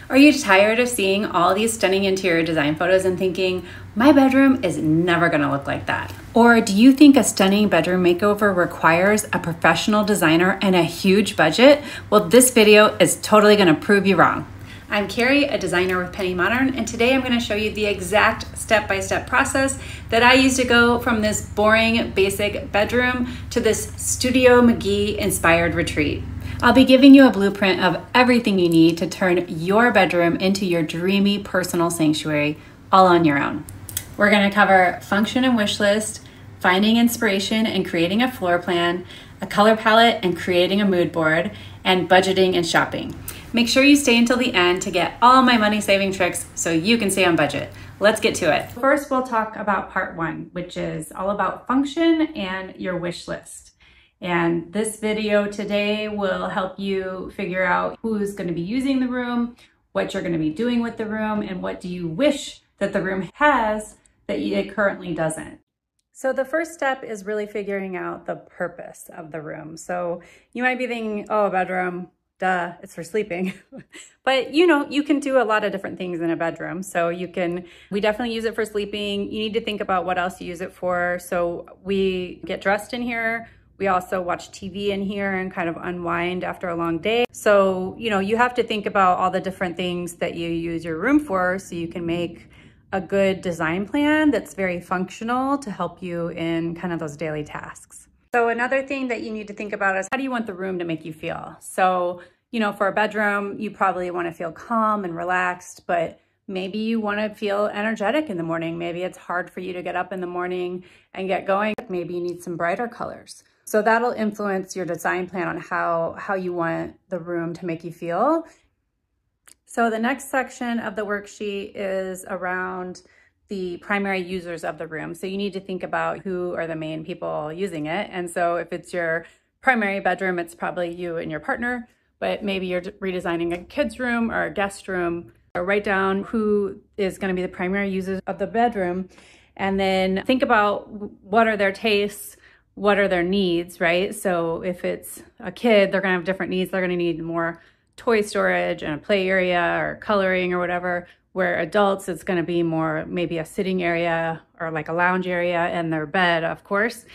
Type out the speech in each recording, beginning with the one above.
Are you tired of seeing all these stunning interior design photos and thinking, my bedroom is never gonna look like that? Or do you think a stunning bedroom makeover requires a professional designer and a huge budget? Well, this video is totally gonna prove you wrong. I'm Carrie, a designer with Penny Modern, and today I'm gonna show you the exact step-by-step process that I use to go from this boring, basic bedroom to this Studio Mcgee inspired retreat. I'll be giving you a blueprint of everything you need to turn your bedroom into your dreamy personal sanctuary, all on your own. We're gonna cover function and wish list, finding inspiration and creating a floor plan, a color palette and creating a mood board, and budgeting and shopping. Make sure you stay until the end to get all my money-saving tricks so you can stay on budget. Let's get to it. First, we'll talk about part one, which is all about function and your wish list. And this video today will help you figure out who's going to be using the room, what you're going to be doing with the room, and what do you wish that the room has that it currently doesn't. So the first step is really figuring out the purpose of the room. So you might be thinking, oh, a bedroom, duh, it's for sleeping. But you can do a lot of different things in a bedroom. So we definitely use it for sleeping. You need to think about what else you use it for. So we get dressed in here. We also watch TV in here and kind of unwind after a long day. So, you have to think about all the different things that you use your room for so you can make a good design plan that's very functional to help you in kind of those daily tasks. So another thing that you need to think about is how do you want the room to make you feel? So, for a bedroom, you probably want to feel calm and relaxed, but maybe you want to feel energetic in the morning. Maybe it's hard for you to get up in the morning and get going. Maybe you need some brighter colors. So that'll influence your design plan on how you want the room to make you feel. So the next section of the worksheet is around the primary users of the room. So you need to think about who are the main people using it. And so if it's your primary bedroom, it's probably you and your partner, but maybe you're redesigning a kid's room or a guest room. Or write down who is going to be the primary users of the bedroom, and then think about what are their tastes, what are their needs, right? So if it's a kid, they're gonna have different needs. They're gonna need more toy storage and a play area or coloring or whatever, where adults, it's gonna be more maybe a sitting area or like a lounge area and their bed, of course.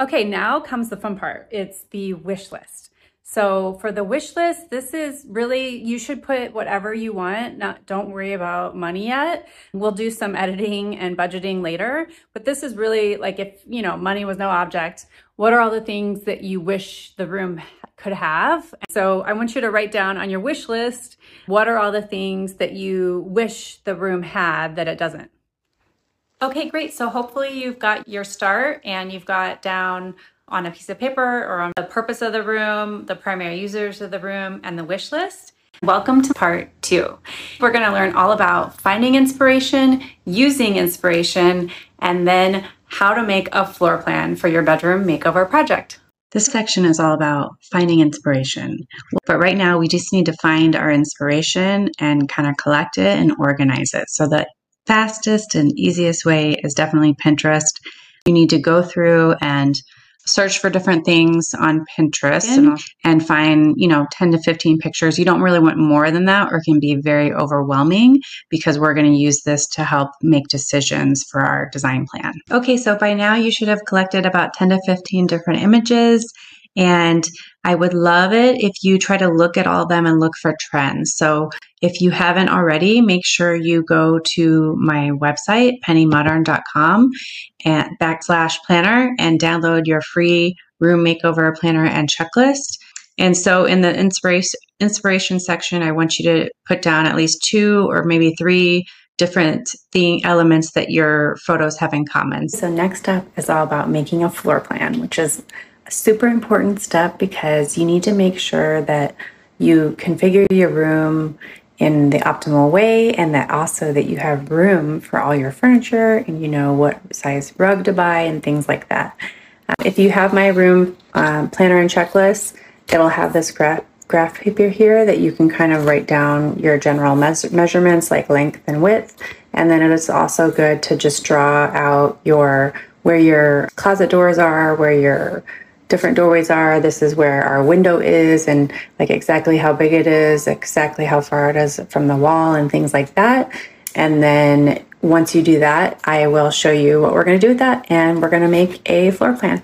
Okay, now comes the fun part. It's the wish list. So for the wish list, this is really, you should put whatever you want. Don't worry about money yet. We'll do some editing and budgeting later, but this is really like if, money was no object, what are all the things that you wish the room could have? So I want you to write down on your wish list, what are all the things that you wish the room had that it doesn't? Okay, great. So hopefully you've got your start and you've got down on a piece of paper or on the purpose of the room, the primary users of the room, and the wish list. Welcome to part two. We're going to learn all about finding inspiration, using inspiration, and then how to make a floor plan for your bedroom makeover project. This section is all about finding inspiration. But right now we just need to find our inspiration and kind of collect it and organize it. So the fastest and easiest way is definitely Pinterest. You need to go through and search for different things on Pinterest and find, 10 to 15 pictures. You don't really want more than that or it can be very overwhelming because we're going to use this to help make decisions for our design plan. Okay, so by now you should have collected about 10 to 15 different images, and I would love it if you try to look at all of them and look for trends. So if you haven't already, make sure you go to my website, pennymodern.com and /planner and download your free room makeover planner and checklist. And so in the inspiration section, I want you to put down at least 2 or maybe 3 different elements that your photos have in common. So next up is all about making a floor plan, which is a super important step because you need to make sure that you configure your room in the optimal way and that also that you have room for all your furniture and you know what size rug to buy and things like that. If you have my room planner and checklist, it'll have this graph paper here that you can kind of write down your general measurements like length and width. And then it is also good to just draw out where your closet doors are, where your different doorways are. This is where our window is, and like exactly how big it is, exactly how far it is from the wall and things like that. And then once you do that, I will show you what we're going to do with that, and we're going to make a floor plan.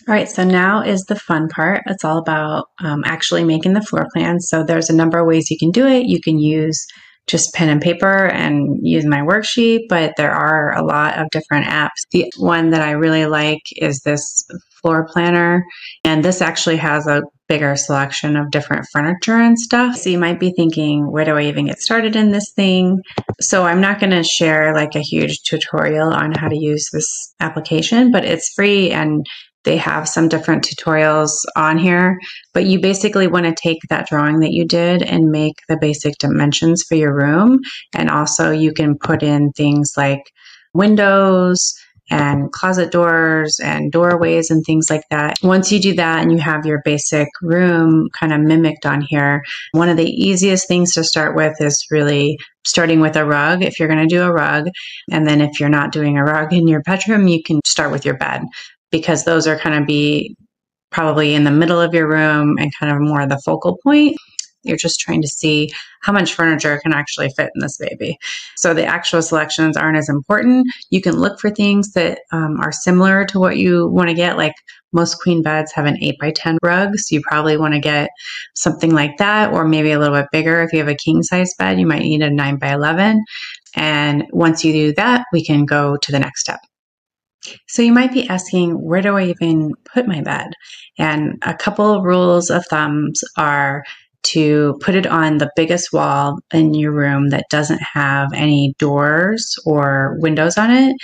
All right, so now is the fun part. It's all about actually making the floor plan. So there's a number of ways you can do it. You can use just pen and paper and use my worksheet, but there are a lot of different apps. The one that I really like is this floor planner, and this actually has a bigger selection of different furniture and stuff. So you might be thinking, where do I even get started in this thing? So I'm not going to share like a huge tutorial on how to use this application, but it's free and they have some different tutorials on here, but you basically want to take that drawing that you did and make the basic dimensions for your room. And also you can put in things like windows and closet doors and doorways and things like that. Once you do that and you have your basic room kind of mimicked on here, one of the easiest things to start with is really starting with a rug if you're going to do a rug. And then if you're not doing a rug in your bedroom, you can start with your bed, because those are kind of be probably in the middle of your room and kind of more the focal point. You're just trying to see how much furniture can actually fit in this baby. So the actual selections aren't as important. You can look for things that are similar to what you want to get. Like most queen beds have an 8x10 rug, so you probably want to get something like that, or maybe a little bit bigger. If you have a king size bed, you might need a 9x11. And once you do that, we can go to the next step. So you might be asking, where do I even put my bed? And a couple of rules of thumbs are to put it on the biggest wall in your room that doesn't have any doors or windows on it.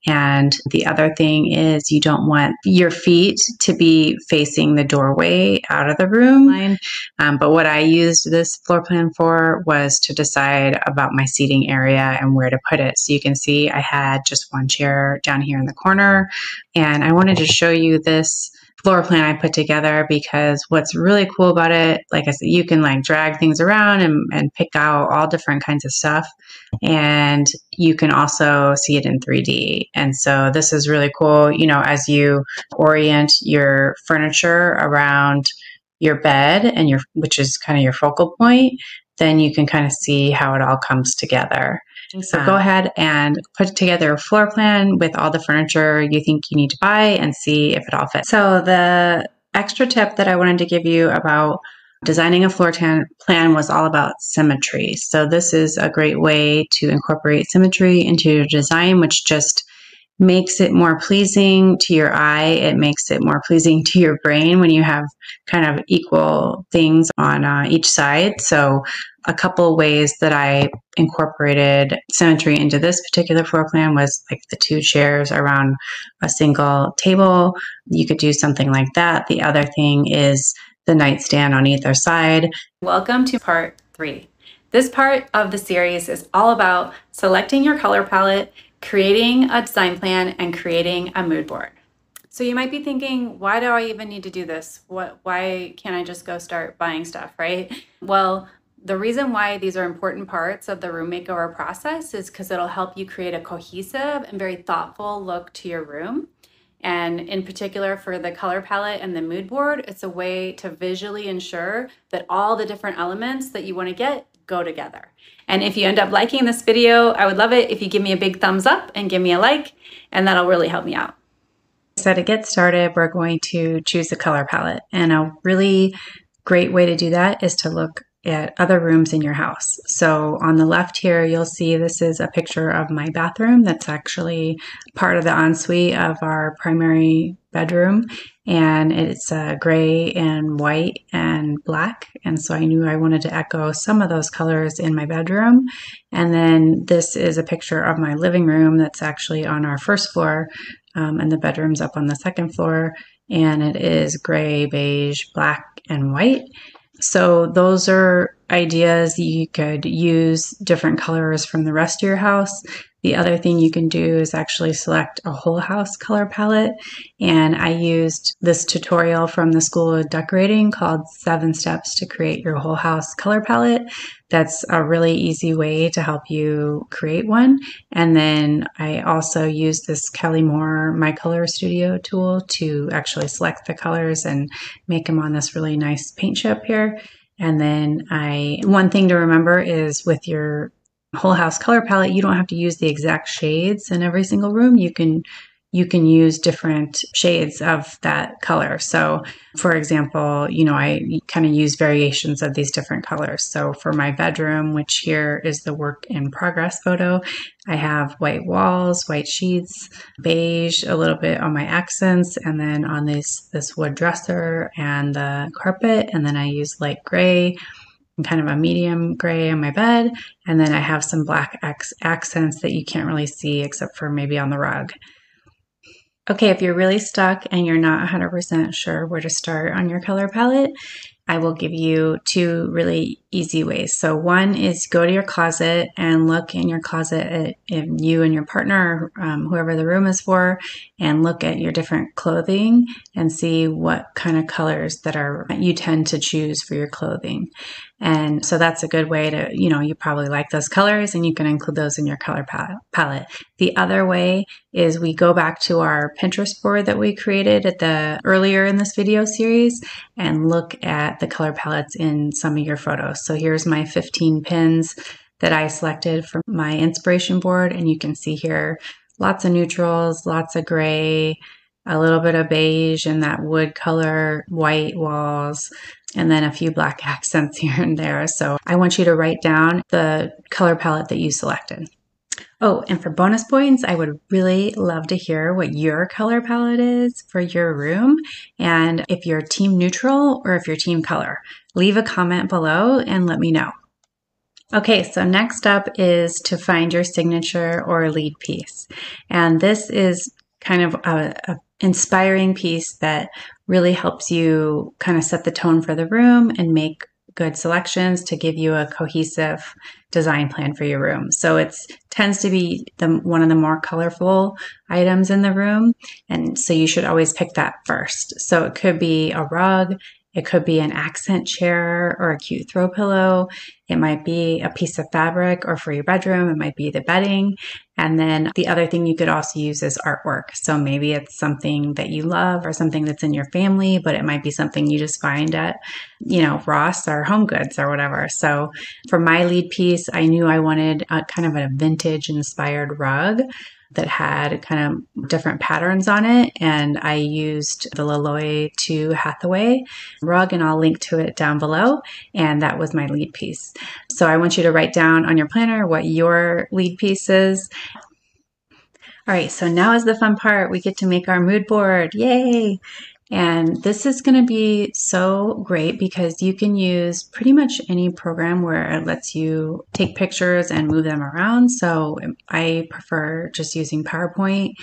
And the other thing is you don't want your feet to be facing the doorway out of the room. But what I used this floor plan for was to decide about my seating area and where to put it. So you can see I had just one chair down here in the corner, and I wanted to show you this floor plan I put together, because what's really cool about it, like I said, you can like drag things around and pick out all different kinds of stuff, and you can also see it in 3D. And so this is really cool, you know, as you orient your furniture around your bed and which is kind of your focal point, then you can kind of see how it all comes together. So go ahead and put together a floor plan with all the furniture you think you need to buy and see if it all fits. So the extra tip that I wanted to give you about designing a floor plan was all about symmetry. So this is a great way to incorporate symmetry into your design, which just makes it more pleasing to your eye. It makes it more pleasing to your brain when you have kind of equal things on each side. So a couple ways that I incorporated symmetry into this particular floor plan was like the two chairs around a single table. You could do something like that. The other thing is the nightstand on either side. Welcome to part 3. This part of the series is all about selecting your color palette, creating a design plan, and creating a mood board. So you might be thinking, why do I even need to do this? Why can't I just go start buying stuff, right? Well, the reason why these are important parts of the room makeover process is because it'll help you create a cohesive and very thoughtful look to your room. And in particular for the color palette and the mood board, it's a way to visually ensure that all the different elements that you want to get go together. And if you end up liking this video, I would love it if you give me a big thumbs up and give me a like, and that'll really help me out. So to get started, we're going to choose a color palette. And a really great way to do that is to look at other rooms in your house. So on the left here, you'll see this is a picture of my bathroom. That's actually part of the ensuite of our primary bedroom. And it's gray and white and black. And so I knew I wanted to echo some of those colors in my bedroom. And then this is a picture of my living room that's actually on our first floor, and the bedroom's up on the second floor. And it is gray, beige, black, and white. So those are ideas. You could use different colors from the rest of your house. The other thing you can do is actually select a whole house color palette. And I used this tutorial from the School of Decorating called 7 Steps to Create Your Whole House Color Palette, that's a really easy way to help you create one. And then I also use this Kelly Moore My Color Studio tool to actually select the colors and make them on this really nice paint chip here. And then one thing to remember is with your whole house color palette, you don't have to use the exact shades in every single room. You can use different shades of that color. So for example, I kind of use variations of these different colors. So for my bedroom, which here is the work in progress photo, I have white walls, white sheets, beige, a little bit on my accents, and then on this wood dresser and the carpet. And then I use light gray and kind of a medium gray on my bed. And then I have some black accents that you can't really see except for maybe on the rug. Okay, if you're really stuck and you're not 100% sure where to start on your color palette, I will give you two really easy ways. So one is go to your closet and look in your closet at you and your partner, whoever the room is for, and look at your different clothing and see what kind of colors that you tend to choose for your clothing. And so that's a good way to, you probably like those colors and you can include those in your color palette. The other way is we go back to our Pinterest board that we created earlier in this video series and look at the color palettes in some of your photos. So here's my 15 pins that I selected from my inspiration board. And you can see here lots of neutrals, lots of gray, a little bit of beige and that wood color, white walls, and then a few black accents here and there. So I want you to write down the color palette that you selected. Oh, and for bonus points, I would really love to hear what your color palette is for your room. And if you're team neutral or if you're team color, leave a comment below and let me know. Okay, so next up is to find your signature or lead piece. And this is kind of a inspiring piece that really helps you kind of set the tone for the room and make good selections to give you a cohesive design plan for your room. So it tends to be one of the more colorful items in the room. And so you should always pick that first. So it could be a rug, it could be an accent chair or a cute throw pillow. It might be a piece of fabric, or for your bedroom, it might be the bedding. And then the other thing you could also use is artwork. So maybe it's something that you love or something that's in your family, but it might be something you just find at, Ross or Home Goods or whatever. So for my lead piece, I knew I wanted kind of a vintage inspired rug that had kind of different patterns on it. And I used the Laloy 2 Hathaway rug, and I'll link to it down below. And that was my lead piece. So I want you to write down on your planner what your lead piece is. All right, so now is the fun part. We get to make our mood board. Yay! And this is going to be so great because you can use pretty much any program where it lets you take pictures and move them around. So I prefer just using PowerPoint.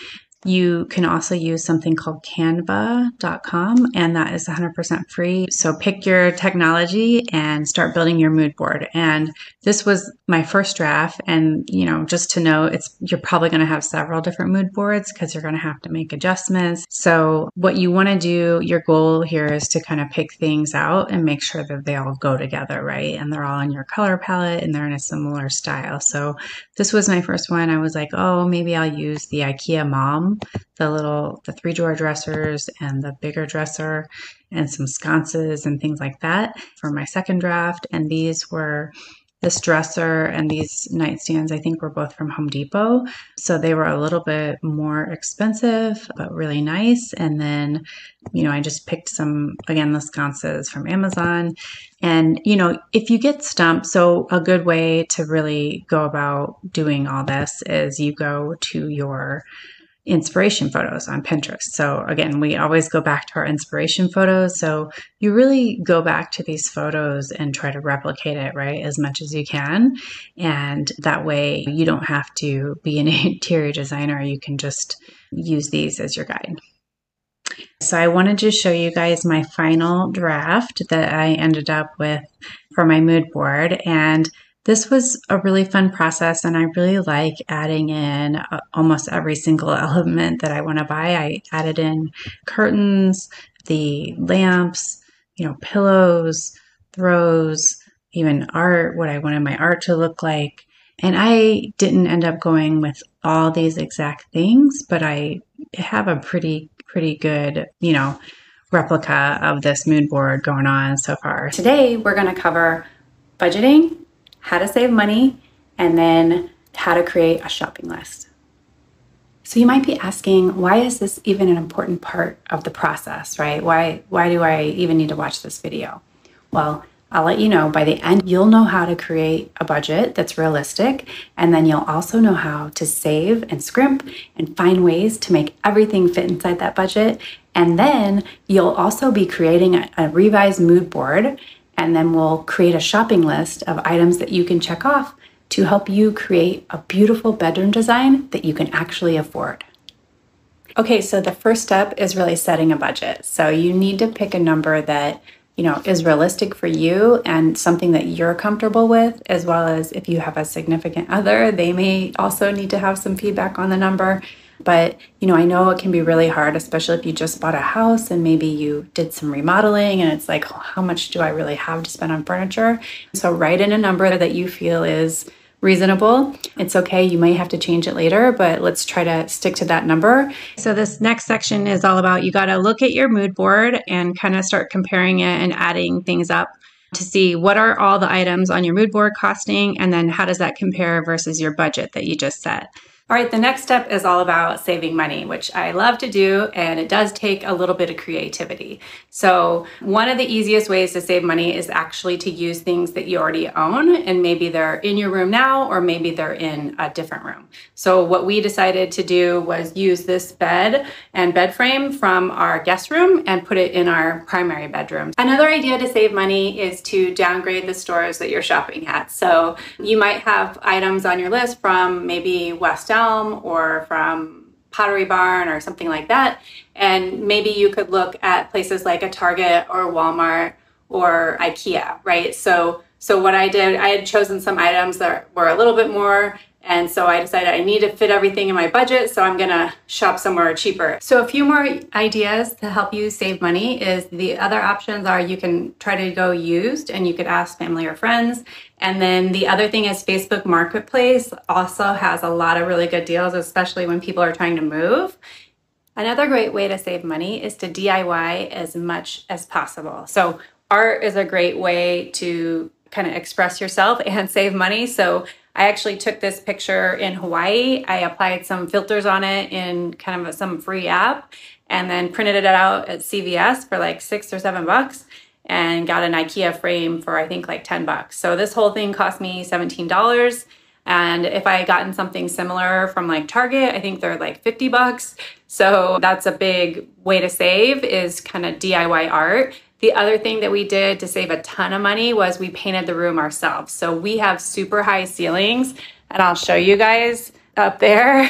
You can also use something called canva.com, and that is 100% free. So pick your technology and start building your mood board. And this was my first draft. And, just to know, you're probably going to have several different mood boards because you're going to have to make adjustments. So what you want to do, your goal here is to kind of pick things out and make sure that they all go together, right? And they're all in your color palette and they're in a similar style. So this was my first one. I was like, oh, maybe I'll use the IKEA Mom, the 3-drawer dressers and the bigger dresser and some sconces and things like that for my second draft. And this dresser and these nightstands, I think, were both from Home Depot. So they were a little bit more expensive, but really nice. And then, I just picked the sconces from Amazon. And, if you get stumped, so a good way to really go about doing all this is you go to your inspiration photos on Pinterest. So again, we always go back to our inspiration photos. So you really go back to these photos and try to replicate it, right, as much as you can. And that way you don't have to be an interior designer. You can just use these as your guide. So I wanted to show you guys my final draft that I ended up with for my mood board. And this was a really fun process, and I really like adding in almost every single element that I want to buy. I added in curtains, the lamps, pillows, throws, even art, what I wanted my art to look like. And I didn't end up going with all these exact things, but I have a pretty good, replica of this mood board going on so far. Today, we're going to cover budgeting, how to save money, and then how to create a shopping list. So you might be asking, why is this even an important part of the process, right? Why do I even need to watch this video? Well, I'll let you know by the end, you'll know how to create a budget that's realistic, and then you'll also know how to save and scrimp and find ways to make everything fit inside that budget. And then you'll also be creating a revised mood board, and then we'll create a shopping list of items that you can check off to help you create a beautiful bedroom design that you can actually afford. Okay, so the first step is really setting a budget. So you need to pick a number that is realistic for you and something that you're comfortable with, as well as if you have a significant other, they may also need to have some feedback on the number. But, I know it can be really hard, especially if you just bought a house and maybe you did some remodeling and it's like, how much do I really have to spend on furniture? So write in a number that you feel is reasonable. It's okay, you may have to change it later, but let's try to stick to that number. So this next section is all about, you got to look at your mood board and kind of start comparing it and adding things up to see what are all the items on your mood board costing, and then how does that compare versus your budget that you just set. All right, the next step is all about saving money, which I love to do, and it does take a little bit of creativity. So one of the easiest ways to save money is actually to use things that you already own, and maybe they're in your room now, or maybe they're in a different room. So what we decided to do was use this bed and bed frame from our guest room and put it in our primary bedroom. Another idea to save money is to downgrade the stores that you're shopping at. So you might have items on your list from maybe West Elm or from Pottery Barn or something like that. And maybe you could look at places like a Target or Walmart or IKEA, right? So what I did, I had chosen some items that were a little bit more, and so I decided I need to fit everything in my budget, so I'm gonna shop somewhere cheaper. So a few more ideas to help you save money is the other options are you can try to go used and you could ask family or friends. And then the other thing is Facebook Marketplace also has a lot of really good deals, especially when people are trying to move. Another great way to save money is to DIY as much as possible. So art is a great way to kind of express yourself and save money. So I actually took this picture in Hawaii. I applied some filters on it in kind of some free app and then printed it out at CVS for like $6 or $7 and got an IKEA frame for I think like $10. So this whole thing cost me $17. And if I had gotten something similar from like Target, I think they're like $50. So that's a big way to save, is kind of DIY art. The other thing that we did to save a ton of money was we painted the room ourselves. So we have super high ceilings, and I'll show you guys up there.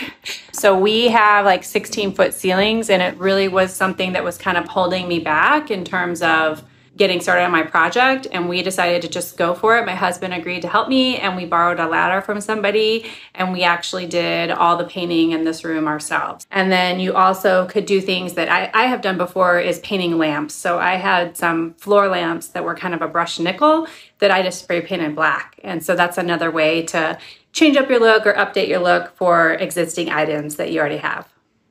So we have like 16-foot ceilings, and it really was something that was kind of holding me back in terms of getting started on my project, and we decided to just go for it. My husband agreed to help me, and we borrowed a ladder from somebody, and we actually did all the painting in this room ourselves. And then you also could do things that I have done before, is painting lamps. So I had some floor lamps that were kind of a brushed nickel that I just spray painted black. And so that's another way to change up your look or update your look for existing items that you already have.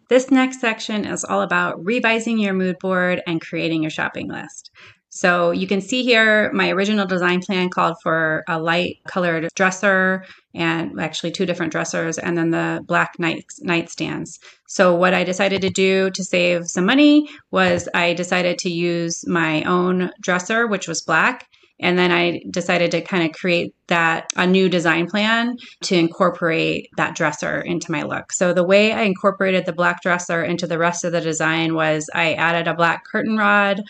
This next section is all about revising your mood board and creating your shopping list. So you can see here, my original design plan called for a light colored dresser, and actually 2 different dressers, and then the black nightstands. So what I decided to do to save some money was I decided to use my own dresser, which was black. And then I decided to kind of create a new design plan to incorporate that dresser into my look. So the way I incorporated the black dresser into the rest of the design was I added a black curtain rod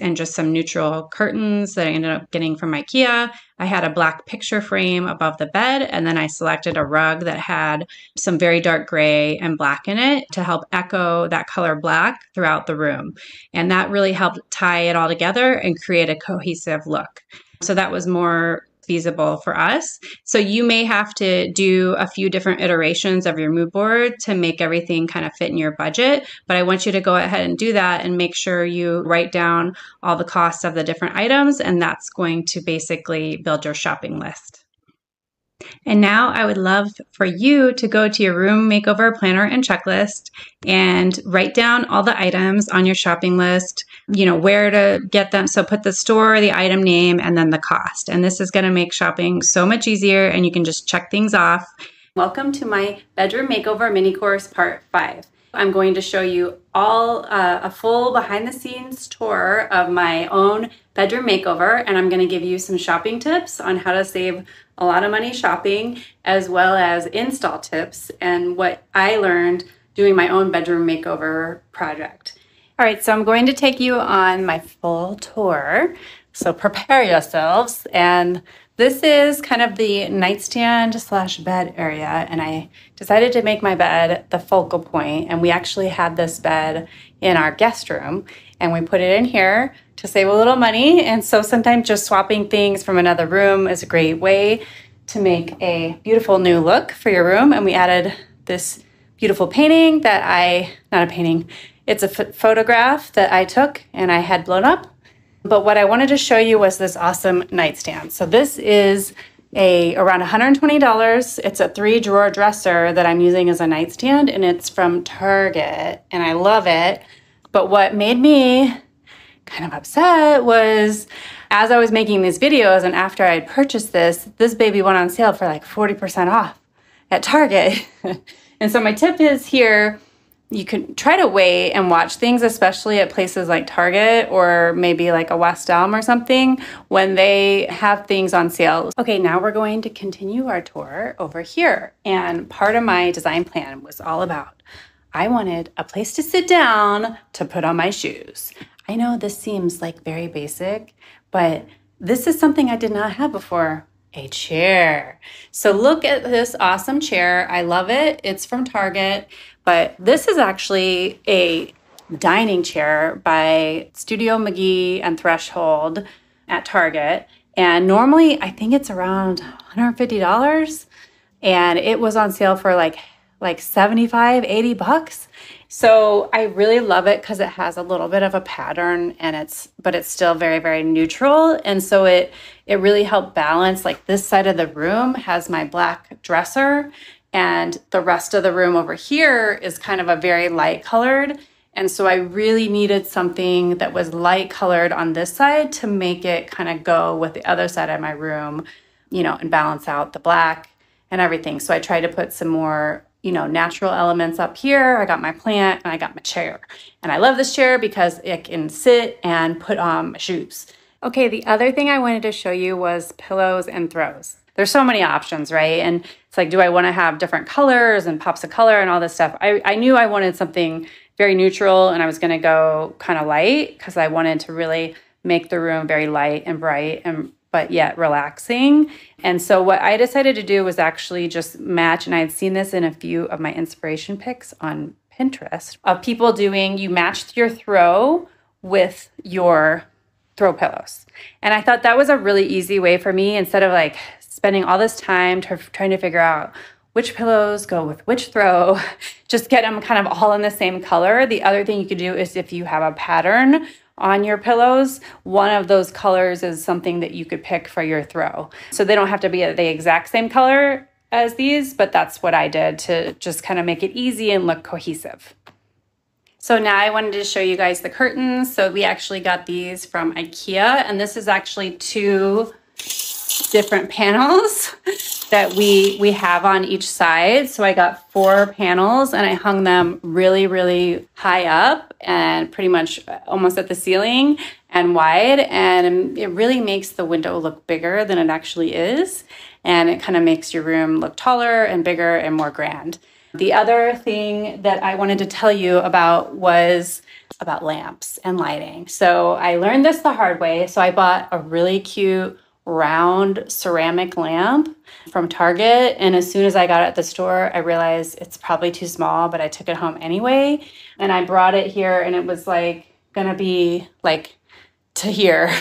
and just some neutral curtains that I ended up getting from IKEA. I had a black picture frame above the bed, and then I selected a rug that had some very dark gray and black in it to help echo that color black throughout the room. And that really helped tie it all together and create a cohesive look. So that was more feasible for us. So you may have to do a few different iterations of your mood board to make everything kind of fit in your budget. But I want you to go ahead and do that and make sure you write down all the costs of the different items, and that's going to basically build your shopping list. And now I would love for you to go to your room makeover planner and checklist and write down all the items on your shopping list, where to get them. So put the store, the item name, and then the cost. And this is going to make shopping so much easier, and you can just check things off. Welcome to my bedroom makeover mini course part 5. I'm going to show you all a full behind the scenes tour of my own bedroom makeover, and I'm going to give you some shopping tips on how to save a lot of money shopping, as well as install tips and what I learned doing my own bedroom makeover project. All right, so I'm going to take you on my full tour, so prepare yourselves. And this is kind of the nightstand / bed area, and I decided to make my bed the focal point, and we actually had this bed in our guest room, and we put it in here to save a little money. And so sometimes just swapping things from another room is a great way to make a beautiful new look for your room. And we added this beautiful painting that not a painting, it's a photograph that I took and I had blown up. But what I wanted to show you was this awesome nightstand. So this is around $120. It's a 3-drawer dresser that I'm using as a nightstand, and it's from Target, and I love it. But what made me kind of upset was, as I was making these videos and after I had purchased this baby went on sale for like 40% off at Target. And so my tip is here, you can try to wait and watch things, especially at places like Target or maybe like a West Elm or something, when they have things on sale. Okay, now we're going to continue our tour over here. And part of my design plan was all about, I wanted a place to sit down to put on my shoes. I know this seems like very basic, but this is something I did not have before, a chair. So look at this awesome chair. I love it. It's from Target, but this is actually a dining chair by Studio Mcgee and Threshold at Target. And normally I think it's around $150, and it was on sale for like 75, 80 bucks. So I really love it because it has a little bit of a pattern, but it's still very, very neutral. And so it really helped balance, like this side of the room has my black dresser, and the rest of the room over here is kind of a very light colored. And so I really needed something that was light colored on this side to make it kind of go with the other side of my room, and balance out the black and everything. So I tried to put some more natural elements up here. I got my plant and I got my chair. And I love this chair because it can sit and put on my shoes. Okay, the other thing I wanted to show you was pillows and throws. There's so many options, right? And it's like, do I want to have different colors and pops of color and all this stuff? I knew I wanted something very neutral, and I was going to go kind of light because I wanted to really make the room very light and bright, but yet relaxing. And so what I decided to do was actually just match, and I had seen this in a few of my inspiration pics on Pinterest, of people doing, you matched your throw with your throw pillows. And I thought that was a really easy way for me, instead of like spending all this time trying to figure out which pillows go with which throw, just get them kind of all in the same color. The other thing you could do is, if you have a pattern on your pillows, one of those colors is something that you could pick for your throw. So they don't have to be the exact same color as these, but that's what I did to just kind of make it easy and look cohesive. So now I wanted to show you guys the curtains. So we actually got these from IKEA, and this is actually 2 different panels that we have on each side. So I got 4 panels, and I hung them really, really high up and pretty much almost at the ceiling and wide. And it really makes the window look bigger than it actually is. And it kind of makes your room look taller and bigger and more grand. The other thing that I wanted to tell you about was about lamps and lighting. So I learned this the hard way. So I bought a really cute round ceramic lamp from Target, and as soon as I got it at the store, I realized it's probably too small, but I took it home anyway, and I brought it here, and it was like gonna be like to here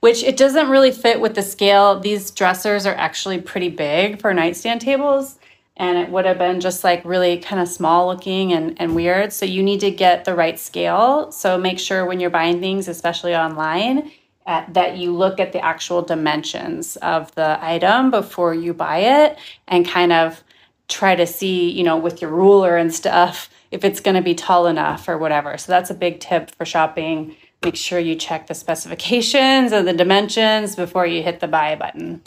which it doesn't really fit with the scale. These dressers are actually pretty big for nightstand tables, and it would have been just like really kind of small looking and weird. So you need to get the right scale. So make sure when you're buying things, especially online, that you look at the actual dimensions of the item before you buy it, and kind of try to see, you know, with your ruler and stuff, if it's going to be tall enough or whatever. So that's a big tip for shopping. Make sure you check the specifications and the dimensions before you hit the buy button.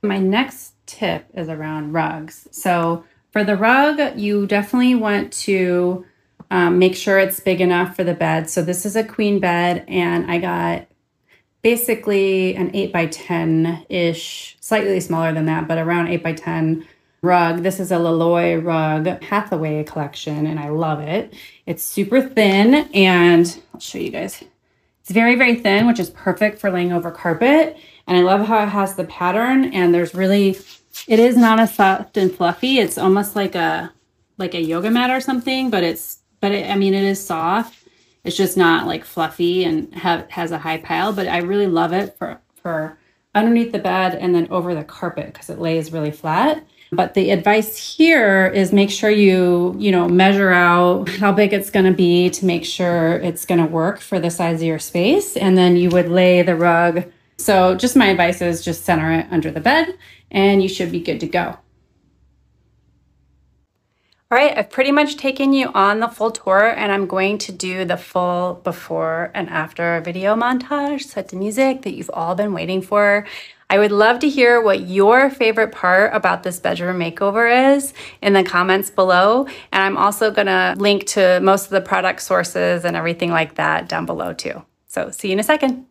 My next tip is around rugs. So for the rug, you definitely want to make sure it's big enough for the bed. So this is a queen bed, and I got basically an 8x10-ish, slightly smaller than that, but around 8x10 rug. This is a Laloy rug Hathaway collection, and I love it. It's super thin, and I'll show you guys. It's very, very thin, which is perfect for laying over carpet. And I love how it has the pattern, and there's really, it is not as soft and fluffy. It's almost like a yoga mat or something, but I mean, it is soft. It's just not like fluffy and has a high pile, but I really love it for underneath the bed and then over the carpet because it lays really flat. But the advice here is make sure you measure out how big it's going to be to make sure it's going to work for the size of your space. And then you would lay the rug. So just my advice is just center it under the bed and you should be good to go. All right, I've pretty much taken you on the full tour, and I'm going to do the full before and after video montage set to music that you've all been waiting for. I would love to hear what your favorite part about this bedroom makeover is in the comments below. And I'm also gonna link to most of the product sources and everything like that down below too. So see you in a second.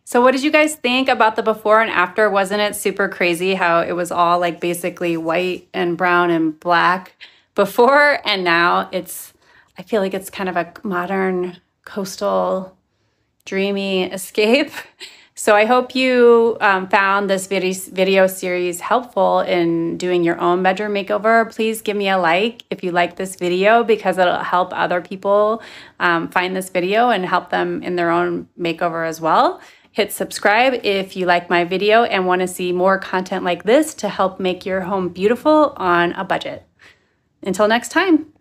So what did you guys think about the before and after? Wasn't it super crazy how it was all like basically white and brown and black before, and now I feel like it's kind of a modern coastal dreamy escape. So I hope you found this video series helpful in doing your own bedroom makeover. Please give me a like if you like this video, because it'll help other people find this video and help them in their own makeover as well. Hit subscribe if you like my video and want to see more content like this to help make your home beautiful on a budget. Until next time.